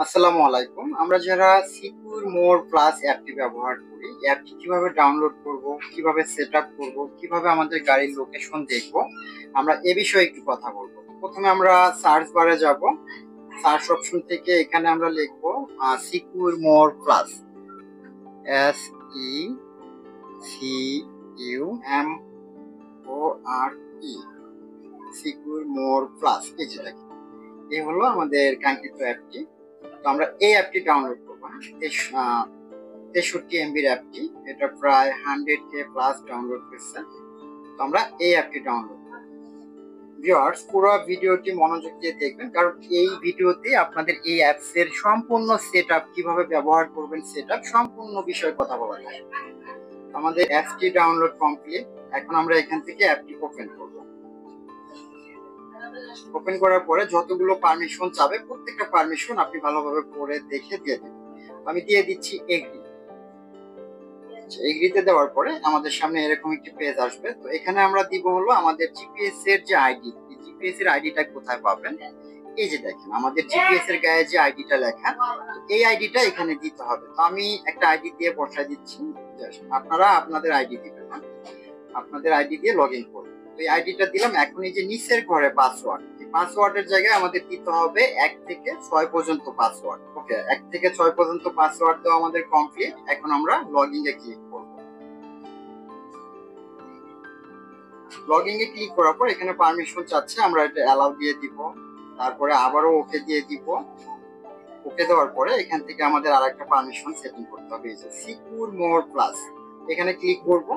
আসসালামু আলাইকুম। আমরা যারা সিকিউর মোর প্লাস অ্যাপটি ব্যবহার করি, অ্যাপটি কিভাবে ডাউনলোড করব, কিভাবে সেটআপ করব, কিভাবে আমাদের গাড়ির লোকেশন দেখব, আমরা এ বিষয়ে একটু কথা বলবো। প্রথমে আমরা সার্চ বারে যাব। সার্চ অপশন থেকে এখানে আমরা লিখব সিকিউর মোর প্লাস, SECURMORE, সিকিউর মোর প্লাস। এই যে দেখেন, এই হলো আমাদের কাঙ্ক্ষিত অ্যাপটি। তো আমরা এই অ্যাপটি ডাউনলোড করবো। 63 MB অ্যাপটি, এটা প্রায় 100K প্লাস ডাউনলোড হয়েছে। তো আমরা এই অ্যাপটি ডাউনলোড করব। ভিউয়ার্স, পুরো ভিডিওটি মনোযোগ দিয়ে দেখবেন, কারণ এই ভিডিওতে আপনাদের এই অ্যাপস এর সম্পূর্ণ সেটআপ, কিভাবে ব্যবহার করবেন সেটআপ সম্পূর্ণ বিষয়ে কথা বলা যায়। আমাদের অ্যাপটি ডাউনলোড কমপ্লিট। এখন আমরা এখান থেকে অ্যাপটি ওপেন করব। ওপেন করার পরে যতগুলো পারমিশন চাবে, প্রত্যেকটা পারমিশন আপনি ভালোভাবে পড়ে দেখে দিয়ে দিন। আমি দিয়ে দিচ্ছি এগ্রি। এগ্রিতে দেওয়ার পরে আমাদের সামনে এরকম একটি পেজ আসবে। তো এখানে আমরা দিব হলো আমাদের জিপিএস এর যে আইডি। জিপিএস এর আইডিটা কোথায় পাবেন? এই যে দেখেন, আমাদের জিপিএস এর গায়ে যে আইডিটা লেখা, এই আইডিটা এখানে দিতে হবে। তো আমি একটা আইডি দিয়ে বসাই দিচ্ছি। আপনারা আপনাদের আইডি দিবেন, আপনাদের আইডি দিয়ে লগ ইন করবেন। তো এই আইডিটা দিলাম। এখন এই যে নিচের ঘরে পাসওয়ার্ড, এই পাসওয়ার্ডের জায়গায় আমাদের দিতে হবে 1 থেকে 6 পর্যন্ত পাসওয়ার্ড। ওকে, 1 থেকে 6 পর্যন্ত পাসওয়ার্ড দেওয়া আমাদের কমপ্লিট। এখন আমরা লগ ইনে ক্লিক করব। লগ ইনে ক্লিক করার পর এখানে পারমিশন চাচ্ছে, আমরা এটা অ্যালাউ দিয়ে দিব। তারপরে আবারও ওকে দিয়ে দিব। ওকে দেওয়ার পরে এখান থেকে আমাদের আরেকটা পারমিশন সেটিং করতে হবে, এই যে সিকিউর মোর প্লাস, এখানে ক্লিক করব।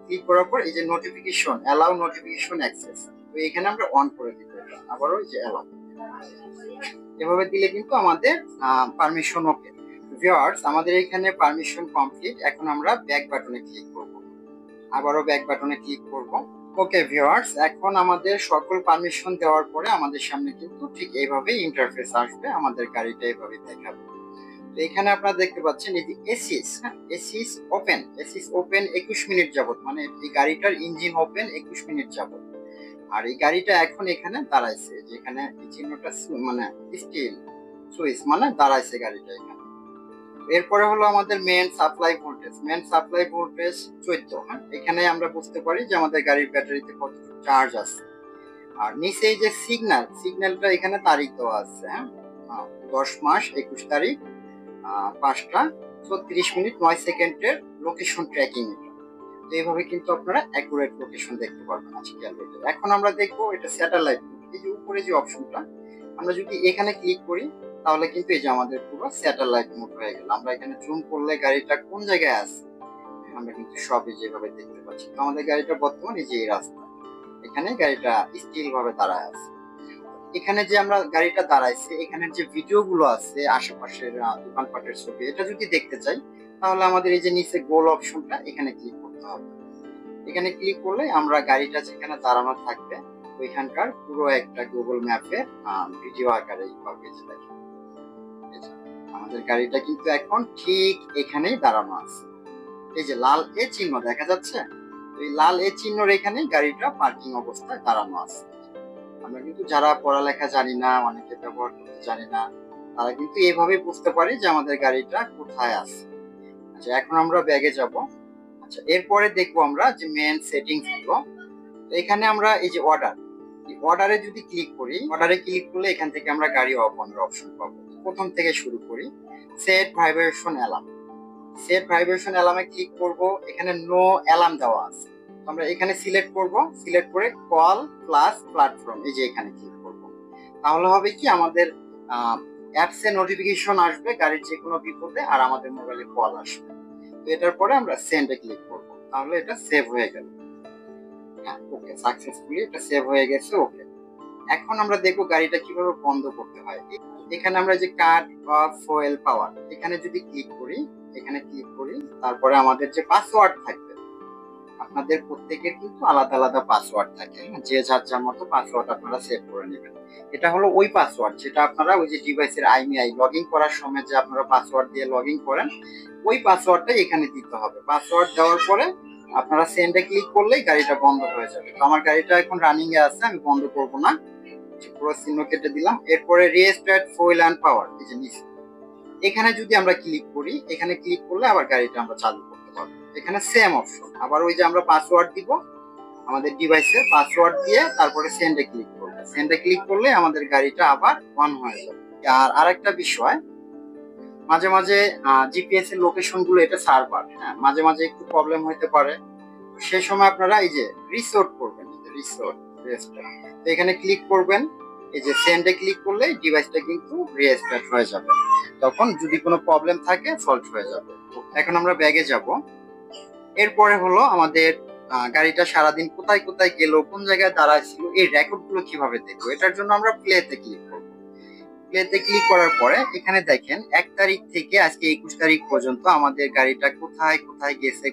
ক্লিক করার পর এই যে নোটিফিকেশন, অ্যালাউ নোটিফিকেশন অ্যাক্সেস, তো এখানে আমরা অন করে দিব। এটা আবারও এই যে অ্যালাউ, এভাবে দিলে কিন্তু আমাদের পারমিশন ওকে। ভিউয়ার্স, আমাদের এখানে পারমিশন কমপ্লিট। এখন আমরা ব্যাক বাটনে ক্লিক করব। আবারও ব্যাক বাটনে ক্লিক করব। ওকে ভিউয়ার্স, এখন আমাদের সকল পারমিশন দেওয়ার পরে আমাদের সামনে কিন্তু ঠিক এইভাবে ইন্টারফেস আসবে, আমাদের গাড়িটা এইভাবে দেখাবে। তো এখানে আপনারা দেখতে পাচ্ছেন এই যে axis, axis open, axis open 21 minute যাবত, মানে এই গাড়িটার ইঞ্জিন ওপেন 21 মিনিট যাবত। আর এই গাড়িটা এখন এখানে দাঁড়াইছে, যেখানে এই চিহ্নটা মানে স্টিল সুইচ, মানে দাঁড়াইছে গাড়িটা এখানে। এরপরে হলো আমাদের main supply voltage. Main supply voltage 14। হ্যাঁ, এখানে আমরা বুঝতে পারি যে আমাদের গাড়ির ব্যাটারিতে কতটুকু চার্জ আছে। আর নিচে এই যে সিগন্যাল, সিগন্যালটা এখানে তারিখ দেওয়া আছে। হ্যাঁ, 10 মাস 21 তারিখ, 5টা 34 মিনিট 9 সেকেন্ডের লোকেশন ট্র্যাকিং। তো এইভাবে কিন্তু আপনারা অ্যাকুরেট লোকেশন দেখতে পারবেন আজকে অ্যান্ড্রয়েডে। এখন আমরা দেখবো এটা স্যাটেলাইট। এই যে উপরে যে অপশনটা, আমরা যদি এখানে ক্লিক করি তাহলে কিন্তু এই যে আমাদের পুরো স্যাটেলাইট মোড হয়ে গেল। আমরা এখানে জুম করলে গাড়িটা কোন জায়গায় আছে আমরা কিন্তু সবই যেভাবে দেখতে পাচ্ছি। তো আমাদের গাড়িটা বর্তমানে যে এই রাস্তা, এখানে গাড়িটা স্টিল ভাবে দাঁড়ায় আছে। এখানে যে আমরা গাড়িটা দাঁড়াইছে, এখানে যে ভিডিও গুলো আছে আশেপাশের দোকানপাটের ছবি, এটা যদি দেখতে চাই তাহলে আমাদের এই যে নিচে গোল অপশনটা, এখানে ক্লিক করতে হবে। এখানে ক্লিক করলে আমরা গাড়িটা যেখানে দাঁড়ানো থাকবে ওইখানকার পুরো একটা গুগল ম্যাপে ভিডিও আকারে পাবে। যে দেখেন, আমাদের গাড়িটা কিন্তু এখন ঠিক এখানেই দাঁড়ানো আছে। এই যে লাল এ চিহ্ন দেখা যাচ্ছে, এই লাল এ চিহ্নর এখানে গাড়িটা পার্কিং অবস্থায় দাঁড়ানো আছে। আমরা কিন্তু যারা পড়ালেখা জানি না, অনেকে ব্যবহার করতে জানি না, তারা কিন্তু এইভাবে বুঝতে পারি যে আমাদের গাড়িটা কোথায় আছে। আচ্ছা, এখন আমরা ব্যাগে যাব। আচ্ছা, এরপরে দেখবো আমরা যে মেন সেটিংস গুলো। এখানে আমরা এই যে অর্ডার, অর্ডারে যদি ক্লিক করি, অর্ডারে ক্লিক করলে এখান থেকে আমরা গাড়ি অফ অনের অপশন পাবো। প্রথম থেকে শুরু করি। Set vibration alarm, set vibration অ্যালার্মে ক্লিক করব। এখানে নো অ্যালার্ম দেওয়া আছে, আমরা এখানে সিলেক্ট করব। সিলেক্ট করে কল প্লাস প্ল্যাটফর্ম, এই যে এখানে ক্লিক করব। তাহলে হবে কি, আমাদের অ্যাপস এ নোটিফিকেশন আসবে গাড়ির যে কোনো বিপদে, আর আমাদের মোবাইলে কল আসবে। তো এটার পরে আমরা সেন্ডে ক্লিক করব, তাহলে এটা সেভ হয়ে গেল। হ্যাঁ, ওকে, সাকসেসফুলি এটা সেভ হয়ে গেছে। ওকে, এখন আমরা দেখবো গাড়িটা কিভাবে বন্ধ করতে হয়। এখানে আমরা যে কাট অফ ফুয়েল পাওয়ার, এখানে যদি ক্লিক করি, এখানে ক্লিক করি, তারপরে আমাদের যে পাসওয়ার্ড থাকবে, আপনাদের প্রত্যেকের কিন্তু আলাদা আলাদা পাসওয়ার্ড থাকে, যে যার যার মতো পাসওয়ার্ড আপনারা সেভ করে নেবেন। এটা হলো ওই পাসওয়ার্ড যেটা আপনারা ওই যে ডিভাইসের আইমিআই লগ ইন করার সময় যে আপনারা পাসওয়ার্ড দিয়ে লগ ইন করেন, ওই পাসওয়ার্ডটা এখানে দিতে হবে। পাসওয়ার্ড দেওয়ার পরে আপনারা সেন্ডে ক্লিক করলেই গাড়িটা বন্ধ হয়ে যাবে। তো আমার গাড়িটা এখন রানিং এ আছে, আমি বন্ধ করব না, পুরো চিহ্ন কেটে দিলাম। এরপরে রিস্টার্ট ফুয়েল অ্যান্ড পাওয়ার, এই যে নিচে এখানে যদি আমরা ক্লিক করি, এখানে ক্লিক করলে আবার গাড়িটা আমরা চালু করতে পারবো। এখানে সেম অপশন, আবার ওই যে আমরা পাসওয়ার্ড দিব, আমাদের ডিভাইসের পাসওয়ার্ড দিয়ে তারপরে সেন্ডে ক্লিক করবো। সেন্ডে ক্লিক করলে আমাদের গাড়িটা আবার অন হয়ে যাবে। আর আরেকটা বিষয়, মাঝে মাঝে জিপিএস এর লোকেশন গুলো এটা সার্ভার, হ্যাঁ, মাঝে মাঝে একটু প্রবলেম হতে পারে। সেই সময় আপনারা এই যে রিসোর্ট করবেন, রিসোর্ট, তো এখানে ক্লিক করবেন, এই যে সেন্ডে ক্লিক করলে ডিভাইসটা কিন্তু রিস্টার্ট হয়ে যাবে। তখন যদি কোনো প্রবলেম থাকে সলভ হয়ে যাবে। এখন আমরা ব্যাগে যাব। এরপরে হলো আমাদের গাড়িটা সারাদিন কোথায় কোথায় গেল, কোন জায়গায় দাঁড়াইছিল, এই রেকর্ড গুলো কিভাবে দেখবো। এটার জন্য আমরা প্লেতে ক্লিক করব। প্লেতে ক্লিক করার পরে এখানে দেখেন 1 তারিখ থেকে আজকে 21 তারিখ পর্যন্ত আমাদের গাড়িটা কোথায় কোথায় গেছে,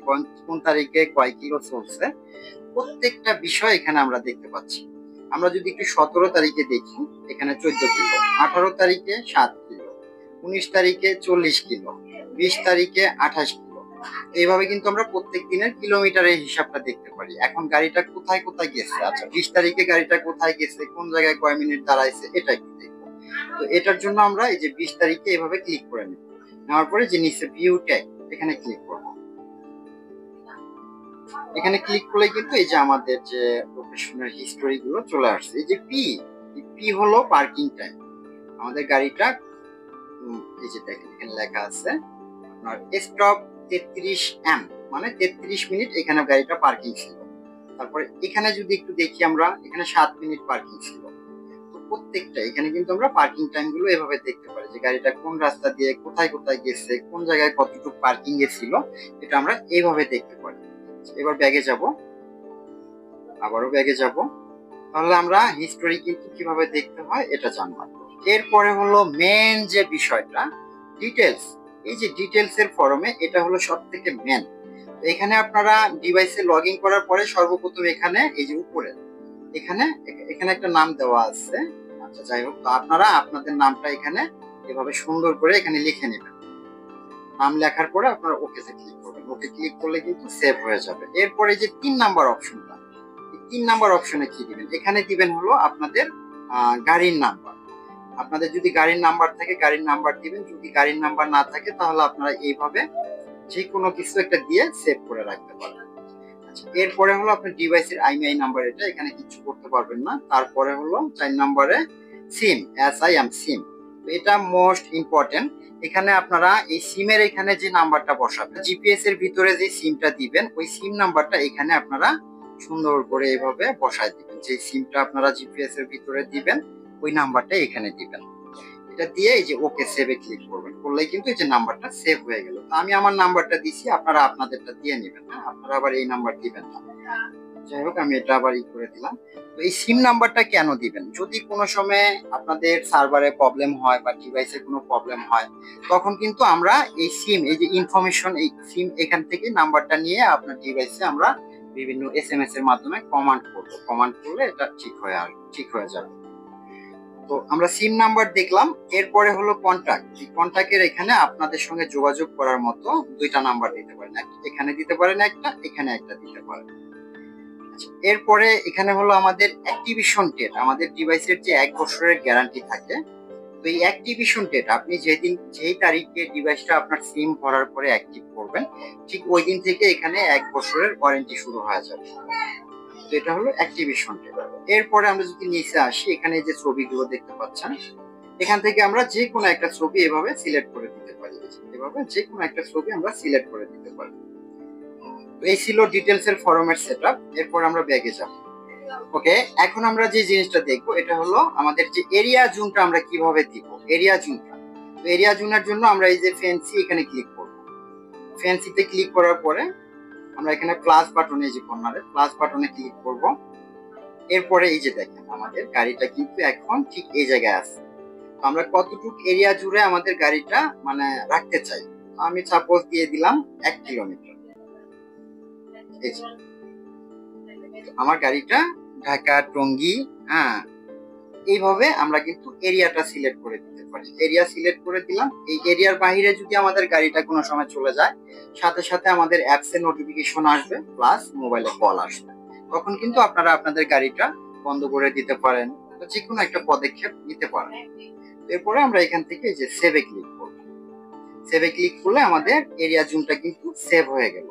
কোন তারিখে কয় কিলো চলছে, প্রত্যেকটা বিষয় এখানে আমরা দেখতে পাচ্ছি। আমরা যদি একটু 17 তারিখে দেখি, এখানে 14 কিলো, 18 তারিখে 7 কিলো, 19 তারিখে 40 কিলো, 20 তারিখে 28 কিলো। এইভাবে কিন্তু আমরা প্রত্যেক দিনের কিলোমিটারের হিসাবটা দেখতে পারি। এখন গাড়িটা কোথায় কোথায় গেছে, আচ্ছা 20 তারিখে গাড়িটা কোথায় গেছে, কোন জায়গায় কয় মিনিট দাঁড়াইছে, এটা একটু দেখবো। তো এটার জন্য আমরা এই যে 20 তারিখে এভাবে ক্লিক করে নেব। নেওয়ার পরে যে নিচে ভিউ ট্যাগ, এখানে ক্লিক করব। এখানে ক্লিক করলে কিন্তু এই যে আমাদের যে লোকেশনের হিস্টোরি গুলো চলে আসছে। এই যে পি হলো পার্কিং টাইম, আমাদের গাড়িটা এই যে দেখেন এখানে লেখা আছে আপনার স্টপ 33 মানে 33 মিনিট এখানে গাড়িটা পার্কিং ছিল। তারপরে এখানে যদি একটু দেখি আমরা, এখানে 7 মিনিট পার্কিং ছিল। তো প্রত্যেকটা এখানে কিন্তু আমরা পার্কিং টাইম গুলো এভাবে দেখতে পারি, যে গাড়িটা কোন রাস্তা দিয়ে কোথায় কোথায় গেছে, কোন জায়গায় কতটুকু পার্কিং এ ছিল, এটা আমরা এইভাবে দেখতে পারি। এবার ব্যাগে যাব, আবারও ব্যাগে যাব, তাহলে আমরা হিস্টোরি কিন্তু কিভাবে দেখতে হয় এটা জানবো। এরপরে হলো মেন যে বিষয়টা, ডিটেলস। এই যে ডিটেলস এর ফরমে এটা হলো সব থেকে মেন। এখানে আপনারা ডিভাইসে লগ ইন করার পরে সর্বপ্রথম এখানে এই যে উপরে এখানে এখানে একটা নাম দেওয়া আছে। আচ্ছা যাই হোক, তো আপনারা আপনাদের নামটা এখানে এভাবে সুন্দর করে এখানে লিখে নেবেন। নাম লেখার পরে আপনারা ওকেতে ক্লিক করবেন। ওকে ক্লিক করলে কিন্তু সেভ হয়ে যাবে। এরপরে যে 3 নাম্বার অপশনটা, 3 নাম্বার অপশনে কি দিবেন, এখানে দিবেন হলো আপনাদের গাড়ির নাম্বার। আপনাদের যদি গাড়ির নাম্বার থাকে গাড়ির নাম্বার দিবেন, যদি গাড়ির নাম্বার না থাকে তাহলে আপনারা এইভাবে যে কোনো কিছু একটা দিয়ে সেভ করে রাখতে পারবেন। আচ্ছা, এরপরে হলো আপনার ডিভাইসের আইএমইআই নাম্বার, এটা এখানে কিছু করতে পারবেন না। তারপরে হলো 4 নম্বরে সিম, SIM সিম, এটা মোস্ট ইম্পর্টেন্ট। এখানে আপনারা এই সিমের এখানে যে নাম্বারটা বসাবেন, জিপিএস এর ভিতরে যে সিমটা দিবেন ওই সিম নাম্বারটা এখানে আপনারা সুন্দর করে এইভাবে বসায় দিবেন। যে সিমটা আপনারা জিপিএস এর ভিতরে দিবেন ওই নাম্বারটা এখানে দিবেন। এটা দিয়ে এই যে ওকে সেভে ক্লিক করবেন, করলেই কিন্তু এই যে নাম্বারটা সেভ হয়ে গেল। তো আমি আমার নাম্বারটা দিছি, আপনারা আপনাদেরটা দিয়ে নেবেন, হ্যাঁ, আপনারা আবার এই নাম্বার দিবেন না। যাই হোক, আমি এটা আবার করে দিলাম। তো এই সিম নাম্বারটা কেন দিবেন, যদি কোনো সময় আপনাদের সার্ভারে প্রবলেম হয় বা ডিভাইসে কোনো প্রবলেম হয়, তখন কিন্তু আমরা এই সিম, এই যে ইনফরমেশন, এই সিম এখান থেকে নাম্বারটা নিয়ে আপনার ডিভাইসে আমরা বিভিন্ন SMS এর মাধ্যমে কমান্ড করব। কমান্ড করলে এটা ঠিক হয়ে যাবে। তো আমরা সিম নাম্বার দেখলাম। এরপরে হলো কন্টাক্ট। কন্টাক্টের এখানে আপনাদের সঙ্গে যোগাযোগ করার মতো 2টা নাম্বার দিতে পারেন, এখানে দিতে পারেন একটা, এখানে একটা দিতে পারেন। এরপরে এখানে হলো আমাদের অ্যাক্টিভেশন ডেট। আমাদের ডিভাইসের যে 1 বছরের গ্যারান্টি থাকে, তো এই অ্যাক্টিভেশন ডেট আপনি যেই তারিখে ডিভাইসটা আপনার সিম ভরার পরে অ্যাক্টিভ করবেন, ঠিক ওই দিন থেকে এখানে 1 বছরের ওয়ারেন্টি শুরু হয়ে যাবে। তো এটা হলো অ্যাক্টিভেশন ডেট। এরপরে আমরা যদি নিচে আসি, এখানে যে ছবিগুলো দেখতে পাচ্ছেন, এখান থেকে আমরা যে কোনো একটা ছবি এভাবে সিলেক্ট করে দিতে পারি। এভাবে যে কোনো একটা ছবি আমরা সিলেক্ট করে দিতে পারি। এই ছিল ডিটেলস এর ফরম্যাট সেটআপ। এরপর আমরা ব্যাগে যাব। ওকে, এখন আমরা যে জিনিসটা দেখবো এটা হলো আমাদের যে এরিয়া জোনটা আমরা কিভাবে দিব, এরিয়া জোনটা। তো এরিয়া জোনের জন্য আমরা এই যে ফ্যান্সি এখানে ক্লিক করব। ফ্যান্সিতে ক্লিক করার পরে আমরা এখানে প্লাস বাটনে, যে কর্নারে প্লাস বাটনে ক্লিক করব। এরপরে এই যে দেখেন আমাদের গাড়িটা কিন্তু এখন ঠিক এই জায়গায় আছে। তো আমরা কতটুকু এরিয়া জুড়ে আমাদের গাড়িটা মানে রাখতে চাই, আমি সাপোজ দিয়ে দিলাম 1 কিলোমিটার। আমার গাড়িটা ঢাকা, টঙ্গী, হ্যাঁ, এইভাবে আমরা কিন্তু এরিয়াটা সিলেক্ট করে দিতে পারি। এরিয়া সিলেক্ট করে দিলাম। এই এরিয়ার বাইরে যদি আমাদের গাড়িটা কোনো সময় চলে যায়, সাথে সাথে আমাদের অ্যাপসে নোটিফিকেশন আসবে, প্লাস মোবাইলে কল আসবে। তখন কিন্তু আপনারা আপনাদের গাড়িটা বন্ধ করে দিতে পারেন, যে কোনো একটা পদক্ষেপ নিতে পারেন। এরপরে আমরা এখান থেকে এই যে সেভে ক্লিক করব। সেভে ক্লিক করলে আমাদের এরিয়া জুমটা কিন্তু সেভ হয়ে গেল।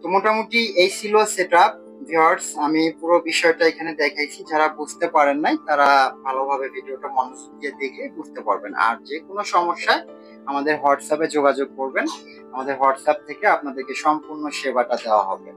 তো মোটামুটি এই ছিল সেটআপ। ভিউয়ার্স, আমি পুরো বিষয়টা এখানে দেখাইছি, যারা বুঝতে পারেন নাই তারা ভালোভাবে ভিডিওটা মনোযোগ দিয়ে দেখে বুঝতে পারবেন। আর যে কোনো সমস্যায় আমাদের হোয়াটসঅ্যাপে যোগাযোগ করবেন, আমাদের হোয়াটসঅ্যাপ থেকে আপনাদেরকে সম্পূর্ণ সেবাটা দেওয়া হবে।